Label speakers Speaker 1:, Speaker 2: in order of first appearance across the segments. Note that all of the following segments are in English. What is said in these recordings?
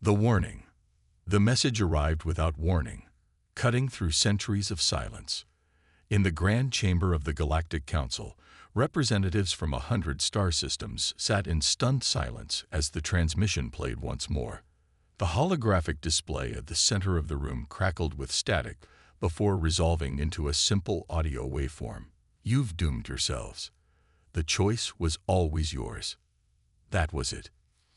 Speaker 1: The warning. The message arrived without warning, cutting through centuries of silence. In the Grand Chamber of the Galactic Council, representatives from 100 star systems sat in stunned silence as the transmission played once more. The holographic display at the center of the room crackled with static before resolving into a simple audio waveform. You've doomed yourselves. The choice was always yours. That was it.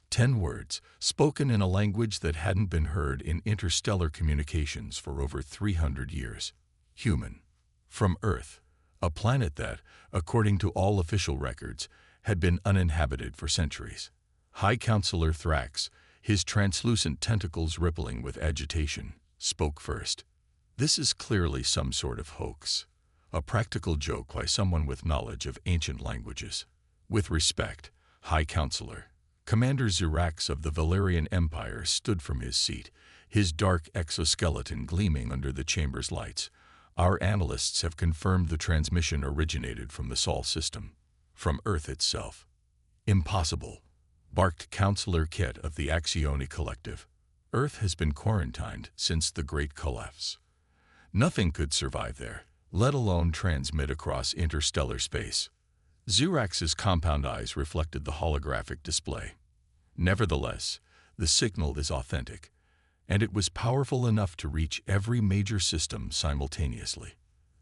Speaker 1: 10 words, spoken in a language that hadn't been heard in interstellar communications for over 300 years. Human. From Earth, a planet that, according to all official records, had been uninhabited for centuries. High Counselor Thrax, his translucent tentacles rippling with agitation, spoke first. This is clearly some sort of hoax, a practical joke by someone with knowledge of ancient languages. With respect, High Counselor, Commander Xerax of the Valerian Empire stood from his seat, his dark exoskeleton gleaming under the chamber's lights. Our analysts have confirmed the transmission originated from the Sol system, from Earth itself. Impossible, barked Counselor Ket of the Axioni Collective. Earth has been quarantined since the Great Collapse. Nothing could survive there, let alone transmit across interstellar space. Xerax's compound eyes reflected the holographic display. Nevertheless, the signal is authentic, and it was powerful enough to reach every major system simultaneously.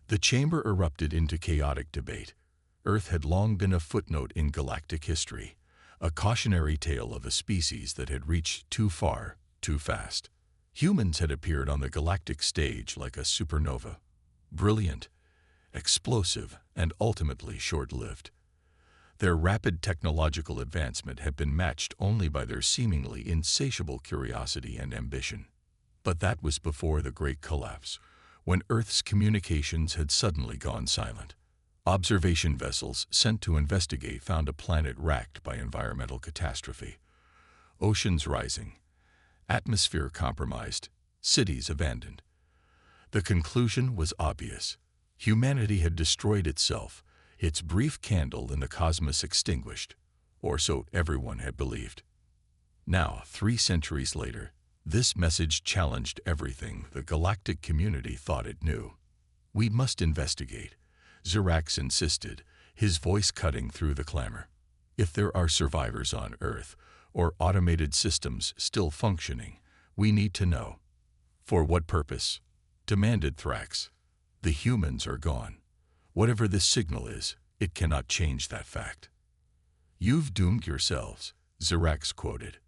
Speaker 1: The chamber erupted into chaotic debate. Earth had long been a footnote in galactic history, a cautionary tale of a species that had reached too far, too fast. Humans had appeared on the galactic stage like a supernova, brilliant, explosive, and ultimately short-lived. Their rapid technological advancement had been matched only by their seemingly insatiable curiosity and ambition. But that was before the Great Collapse, when Earth's communications had suddenly gone silent. Observation vessels sent to investigate found a planet racked by environmental catastrophe. Oceans rising, atmosphere compromised, cities abandoned. The conclusion was obvious. Humanity had destroyed itself, its brief candle in the cosmos extinguished, or so everyone had believed. Now, 3 centuries later, this message challenged everything the galactic community thought it knew. We must investigate, Xerax insisted, his voice cutting through the clamor. If there are survivors on Earth, or automated systems still functioning, we need to know. For what purpose? Demanded Thrax. The humans are gone. Whatever this signal is, it cannot change that fact. You've doomed yourselves, Xerax quoted.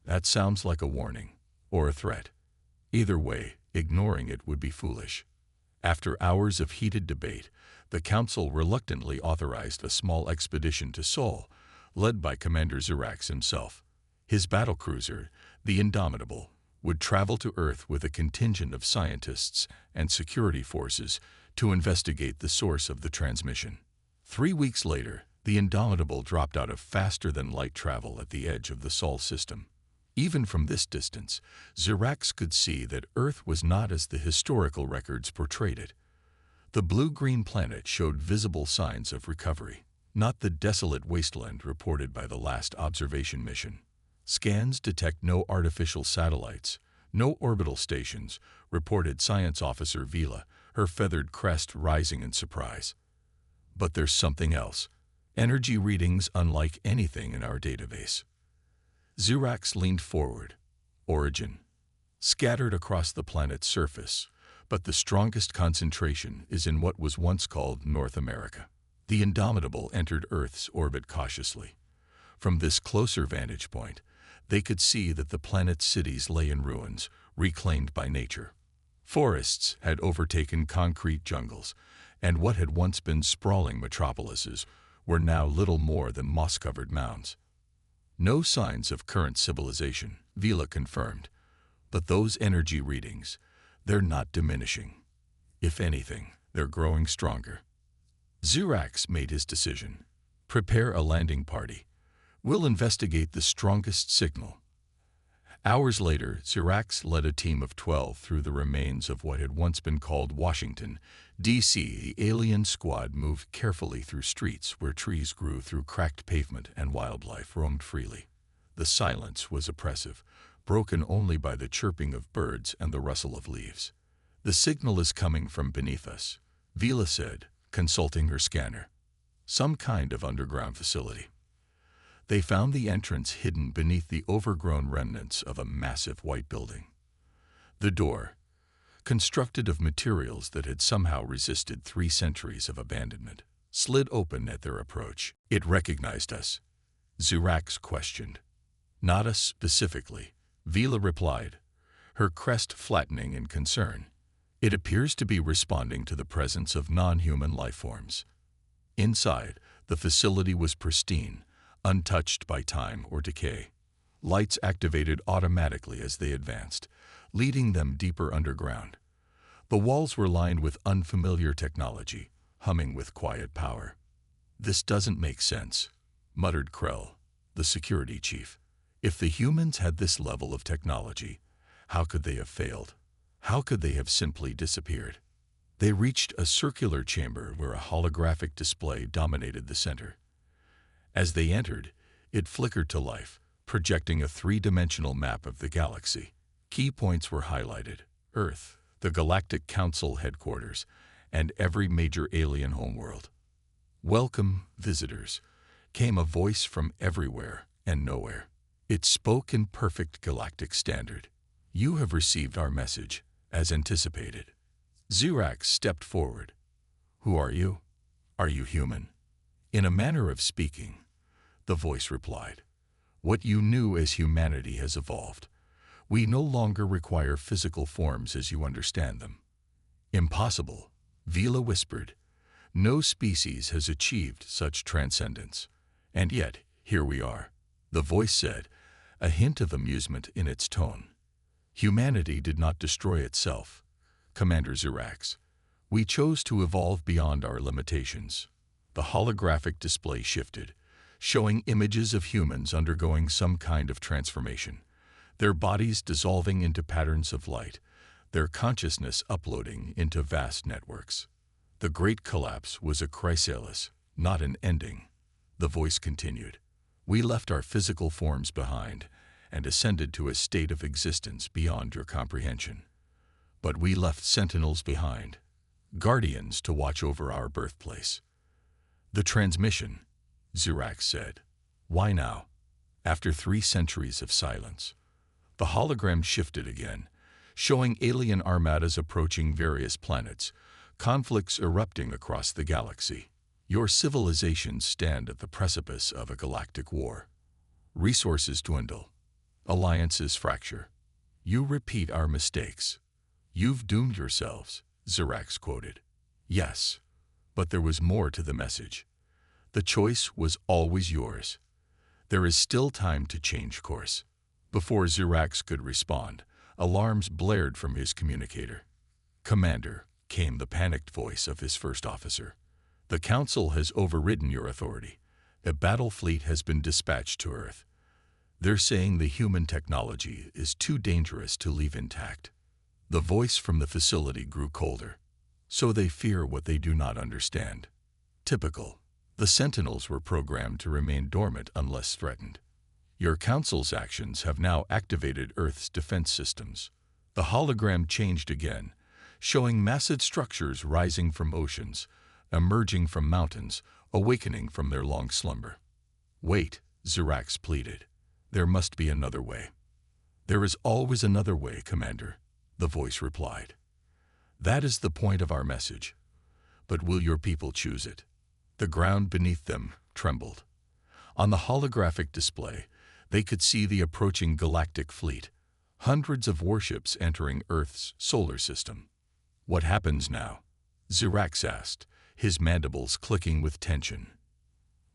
Speaker 1: That sounds like a warning, or a threat. Either way, ignoring it would be foolish. After hours of heated debate, the Council reluctantly authorized a small expedition to Sol, led by Commander Xerax himself. His battlecruiser, the Indomitable, would travel to Earth with a contingent of scientists and security forces to investigate the source of the transmission. 3 weeks later, the Indomitable dropped out of faster-than-light travel at the edge of the Sol system. Even from this distance, Xerax could see that Earth was not as the historical records portrayed it. The blue-green planet showed visible signs of recovery, not the desolate wasteland reported by the last observation mission. Scans detect no artificial satellites, no orbital stations, reported Science Officer Vila, her feathered crest rising in surprise. But there's something else. Energy readings unlike anything in our database. Xerax leaned forward. Origin. Scattered across the planet's surface, but the strongest concentration is in what was once called North America. The Indomitable entered Earth's orbit cautiously. From this closer vantage point, they could see that the planet's cities lay in ruins, reclaimed by nature. Forests had overtaken concrete jungles, and what had once been sprawling metropolises were now little more than moss-covered mounds. No signs of current civilization, Vila confirmed, but those energy readings, they're not diminishing. If anything, they're growing stronger. Xerax made his decision. Prepare a landing party. We'll investigate the strongest signal. Hours later, Xerax led a team of 12 through the remains of what had once been called Washington, D.C. The alien squad moved carefully through streets where trees grew through cracked pavement and wildlife roamed freely. The silence was oppressive, broken only by the chirping of birds and the rustle of leaves. "The signal is coming from beneath us," Vila said, consulting her scanner. "Some kind of underground facility." They found the entrance hidden beneath the overgrown remnants of a massive white building. The door, constructed of materials that had somehow resisted 3 centuries of abandonment, slid open at their approach. "It recognized us?" Zirax questioned. "Not us specifically," Vila replied, her crest flattening in concern. "It appears to be responding to the presence of non-human life forms." Inside, the facility was pristine, untouched by time or decay. Lights activated automatically as they advanced, leading them deeper underground. The walls were lined with unfamiliar technology, humming with quiet power. "This doesn't make sense," muttered Krell, the security chief. "If the humans had this level of technology, how could they have failed? How could they have simply disappeared?" They reached a circular chamber where a holographic display dominated the center. As they entered, it flickered to life, projecting a 3-dimensional map of the galaxy. Key points were highlighted: Earth, the Galactic Council headquarters, and every major alien homeworld. "Welcome, visitors," came a voice from everywhere and nowhere. It spoke in perfect galactic standard. "You have received our message, as anticipated." Zirax stepped forward. "Who are you? Are you human?" "In a manner of speaking," the voice replied. "What you knew as humanity has evolved. We no longer require physical forms as you understand them." "Impossible," Vila whispered. "No species has achieved such transcendence. And yet, here we are," the voice said, a hint of amusement in its tone. "Humanity did not destroy itself, Commander Zirax. We chose to evolve beyond our limitations." The holographic display shifted, showing images of humans undergoing some kind of transformation, their bodies dissolving into patterns of light, their consciousness uploading into vast networks. "The Great Collapse was a chrysalis, not an ending," the voice continued. "We left our physical forms behind and ascended to a state of existence beyond your comprehension. But we left sentinels behind, guardians to watch over our birthplace." "The transmission," Zirax said. "Why now, after 3 centuries of silence?" The hologram shifted again, showing alien armadas approaching various planets, conflicts erupting across the galaxy. "Your civilizations stand at the precipice of a galactic war. Resources dwindle, alliances fracture. You repeat our mistakes. You've doomed yourselves," Zirax quoted. "Yes, but there was more to the message. The choice was always yours. There is still time to change course." Before Zirax could respond, alarms blared from his communicator. "Commander," came the panicked voice of his first officer. "The Council has overridden your authority. A battle fleet has been dispatched to Earth. They're saying the human technology is too dangerous to leave intact." The voice from the facility grew colder. "So they fear what they do not understand. Typical. The Sentinels were programmed to remain dormant unless threatened. Your Council's actions have now activated Earth's defense systems." The hologram changed again, showing massive structures rising from oceans, emerging from mountains, awakening from their long slumber. "Wait," Zirax pleaded. "There must be another way." "There is always another way, Commander," the voice replied. "That is the point of our message. But will your people choose it?" The ground beneath them trembled. On the holographic display, they could see the approaching galactic fleet, hundreds of warships entering Earth's solar system. "What happens now?" Zirax asked, his mandibles clicking with tension.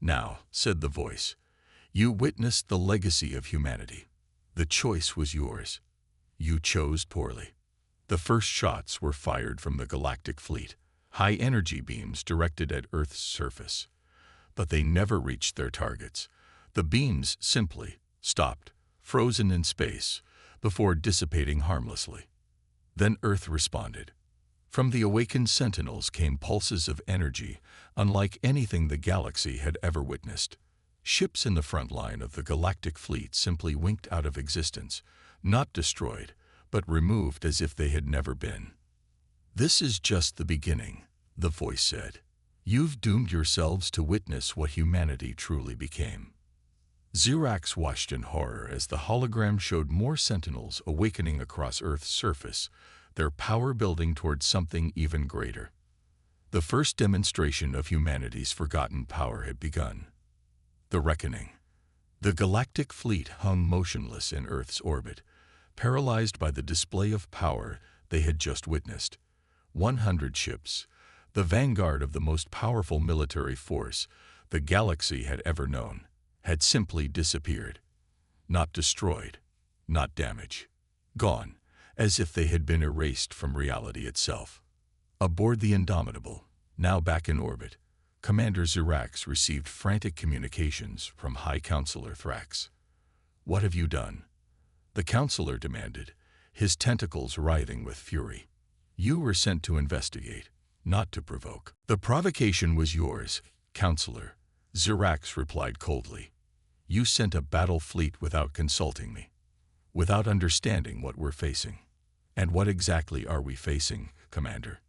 Speaker 1: "Now," said the voice, "you witnessed the legacy of humanity. The choice was yours. You chose poorly." The first shots were fired from the galactic fleet, high-energy beams directed at Earth's surface. But they never reached their targets. The beams simply stopped, frozen in space, before dissipating harmlessly. Then Earth responded. From the awakened Sentinels came pulses of energy unlike anything the galaxy had ever witnessed. Ships in the front line of the galactic fleet simply winked out of existence, Not destroyed, but removed as if they had never been. "This is just the beginning," the voice said. "You've doomed yourselves to witness what humanity truly became." Xerax watched in horror as the hologram showed more sentinels awakening across Earth's surface, their power building towards something even greater. The first demonstration of humanity's forgotten power had begun. The reckoning. The galactic fleet hung motionless in Earth's orbit, paralyzed by the display of power they had just witnessed. 100 ships, the vanguard of the most powerful military force the galaxy had ever known, had simply disappeared. Not destroyed, not damaged. Gone, as if they had been erased from reality itself. Aboard the Indomitable, now back in orbit, Commander Xerax received frantic communications from High Counselor Thrax. "What have you done?" the counselor demanded, his tentacles writhing with fury. "You were sent to investigate, not to provoke." "The provocation was yours, Counselor," Xerax replied coldly. "You sent a battle fleet without consulting me, without understanding what we're facing." "And what exactly are we facing, Commander?"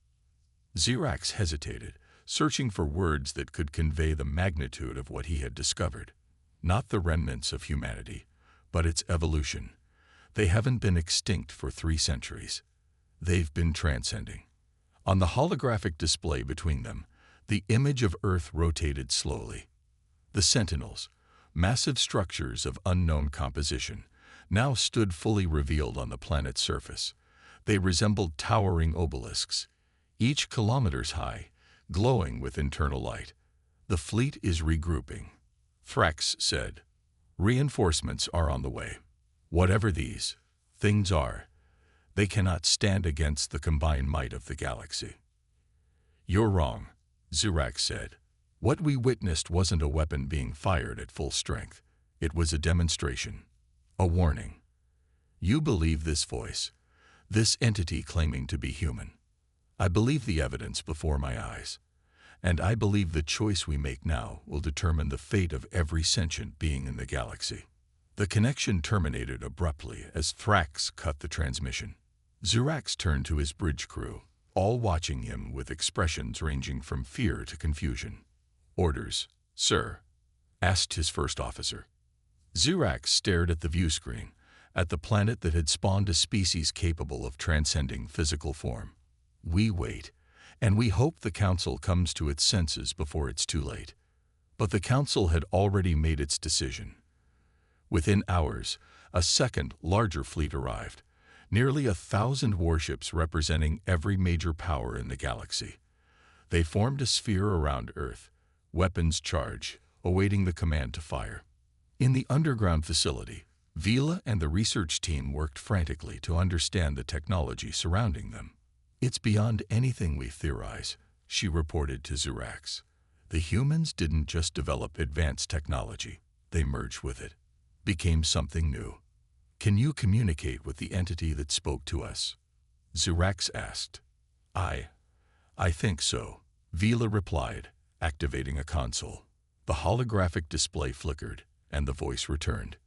Speaker 1: Xerax hesitated, searching for words that could convey the magnitude of what he had discovered. Not the remnants of humanity, but its evolution. They haven't been extinct for 3 centuries. They've been transcending. On the holographic display between them, the image of Earth rotated slowly. The sentinels, massive structures of unknown composition, now stood fully revealed on the planet's surface. They resembled towering obelisks, each kilometers high, glowing with internal light. "The fleet is regrouping," Thrax said. "Reinforcements are on the way. Whatever these things are, they cannot stand against the combined might of the galaxy." "You're wrong," Xerax said. "What we witnessed wasn't a weapon being fired at full strength. It was a demonstration, a warning. You believe this voice, this entity claiming to be human. I believe the evidence before my eyes, and I believe the choice we make now will determine the fate of every sentient being in the galaxy." The connection terminated abruptly as Thrax cut the transmission. Xerax turned to his bridge crew, all watching him with expressions ranging from fear to confusion. "Orders, sir?" asked his first officer. Xerax stared at the view screen, at the planet that had spawned a species capable of transcending physical form. "We wait, and we hope the Council comes to its senses before it's too late." But the Council had already made its decision. Within hours, a second, larger fleet arrived, nearly 1,000 warships representing every major power in the galaxy. They formed a sphere around Earth, weapons charged, awaiting the command to fire. In the underground facility, Vila and the research team worked frantically to understand the technology surrounding them. "It's beyond anything we theorize," she reported to Xerax. "The humans didn't just develop advanced technology, they merged with it, became something new." "Can you communicate with the entity that spoke to us?" Xerax asked. I think so," Vila replied, activating a console. The holographic display flickered, and the voice returned.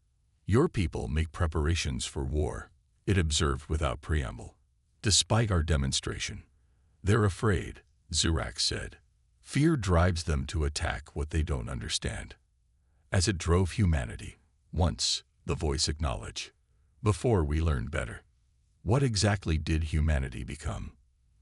Speaker 1: "Your people make preparations for war," it observed without preamble. "Despite our demonstration, they're afraid," Xerax said. "Fear drives them to attack what they don't understand. As it drove humanity, once," the voice acknowledged, "before we learned better." "What exactly did humanity become?"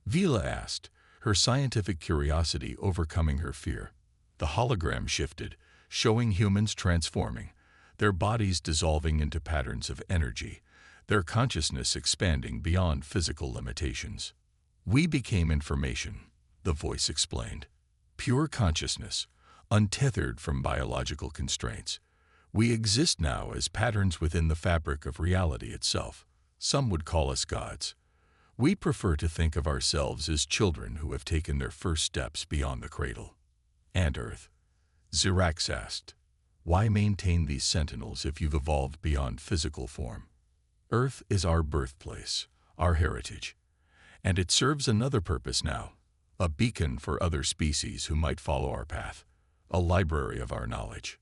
Speaker 1: Vila asked, her scientific curiosity overcoming her fear. The hologram shifted, showing humans transforming, their bodies dissolving into patterns of energy, their consciousness expanding beyond physical limitations. "We became information," the voice explained. "Pure consciousness, untethered from biological constraints. We exist now as patterns within the fabric of reality itself. Some would call us gods. We prefer to think of ourselves as children who have taken their first steps beyond the cradle." "And Earth?" Xerax asked. "Why maintain these sentinels if you've evolved beyond physical form?" "Earth is our birthplace, our heritage. And it serves another purpose now, a beacon for other species who might follow our path, a library of our knowledge."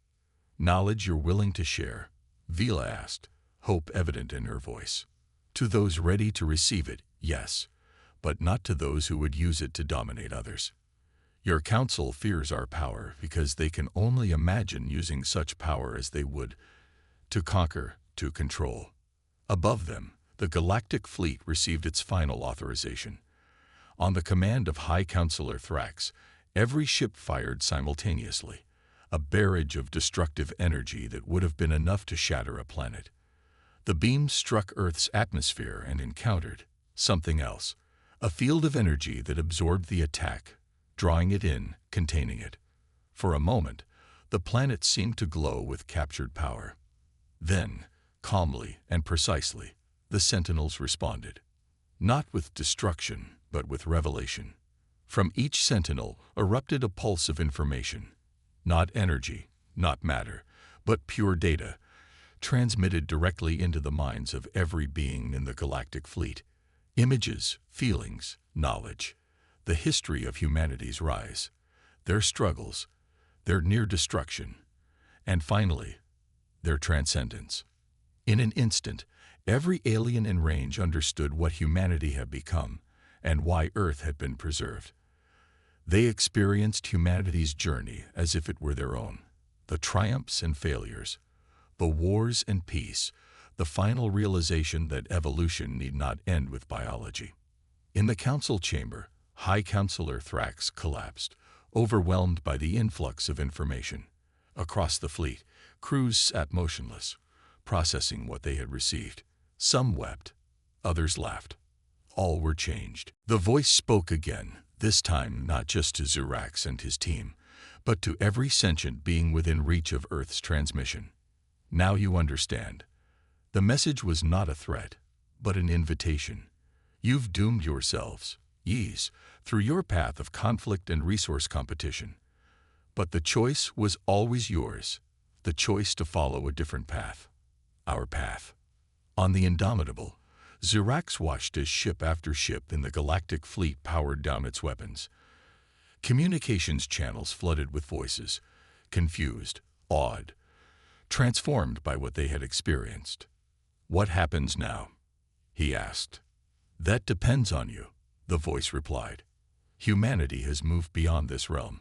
Speaker 1: "Knowledge you're willing to share?" Vila asked, hope evident in her voice. To those ready to receive it, yes, but not to those who would use it to dominate others. Your council fears our power because they can only imagine using such power as they would to conquer, to control. Above them, the galactic fleet received its final authorization. On the command of High Counselor Thrax, every ship fired simultaneously, a barrage of destructive energy that would have been enough to shatter a planet. The beams struck Earth's atmosphere and encountered something else, a field of energy that absorbed the attack, drawing it in, containing it. For a moment, the planet seemed to glow with captured power. Then, calmly and precisely, the Sentinels responded. Not with destruction, but with revelation. From each Sentinel erupted a pulse of information. Not energy, not matter, but pure data, transmitted directly into the minds of every being in the galactic fleet. Images, feelings, knowledge, the history of humanity's rise, their struggles, their near destruction, and finally, their transcendence. In an instant, every alien in range understood what humanity had become and why Earth had been preserved. They experienced humanity's journey as if it were their own, the triumphs and failures, the wars and peace, the final realization that evolution need not end with biology. In the council chamber, High Counselor Thrax collapsed, overwhelmed by the influx of information. Across the fleet, crews sat motionless, processing what they had received. Some wept, others laughed. All were changed. The voice spoke again, this time not just to Zirax and his team, but to every sentient being within reach of Earth's transmission. Now you understand. The message was not a threat, but an invitation. You've doomed yourselves, Ys, through your path of conflict and resource competition. But the choice was always yours, the choice to follow a different path. Our path. On the Indomitable, Zirax watched as ship after ship in the galactic fleet powered down its weapons. Communications channels flooded with voices, confused, awed, transformed by what they had experienced. What happens now? He asked. That depends on you, the voice replied. Humanity has moved beyond this realm,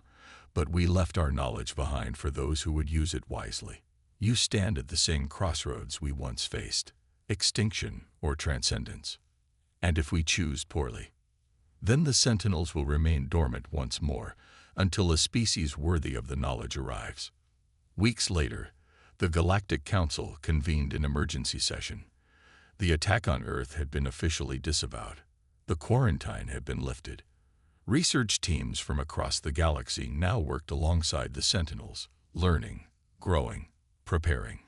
Speaker 1: but we left our knowledge behind for those who would use it wisely. You stand at the same crossroads we once faced, extinction or transcendence. And if we choose poorly, then the Sentinels will remain dormant once more until a species worthy of the knowledge arrives. Weeks later, the Galactic Council convened an emergency session. The attack on Earth had been officially disavowed. The quarantine had been lifted. Research teams from across the galaxy now worked alongside the Sentinels, learning, growing, preparing.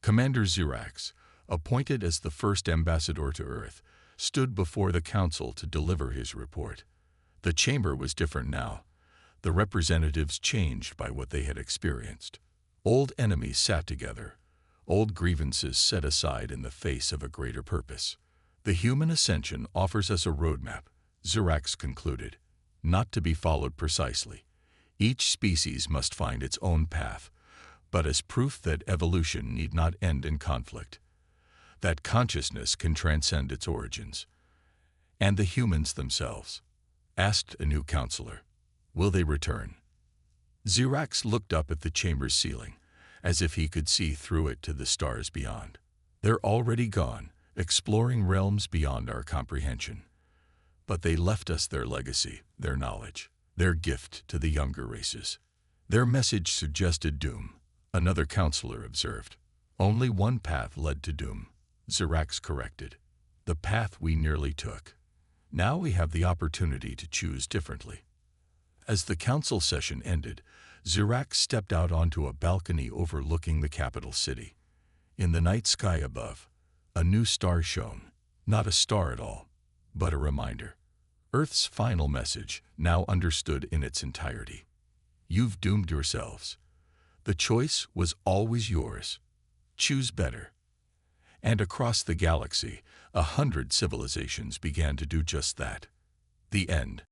Speaker 1: Commander Zirax, appointed as the first ambassador to Earth, stood before the Council to deliver his report. The chamber was different now. The representatives changed by what they had experienced. Old enemies sat together, old grievances set aside in the face of a greater purpose. The human ascension offers us a roadmap, Zirax concluded, not to be followed precisely. Each species must find its own path, but as proof that evolution need not end in conflict, that consciousness can transcend its origins. And the humans themselves, asked a new counselor, will they return? Zirax looked up at the chamber's ceiling, as if he could see through it to the stars beyond. They're already gone, exploring realms beyond our comprehension. But they left us their legacy, their knowledge, their gift to the younger races. Their message suggested doom, another counselor observed. Only one path led to doom, Zirax corrected. The path we nearly took. Now we have the opportunity to choose differently. As the council session ended, Zirax stepped out onto a balcony overlooking the capital city. In the night sky above, a new star shone, not a star at all, but a reminder. Earth's final message, now understood in its entirety. You've doomed yourselves. The choice was always yours. Choose better. And across the galaxy, 100 civilizations began to do just that. The end.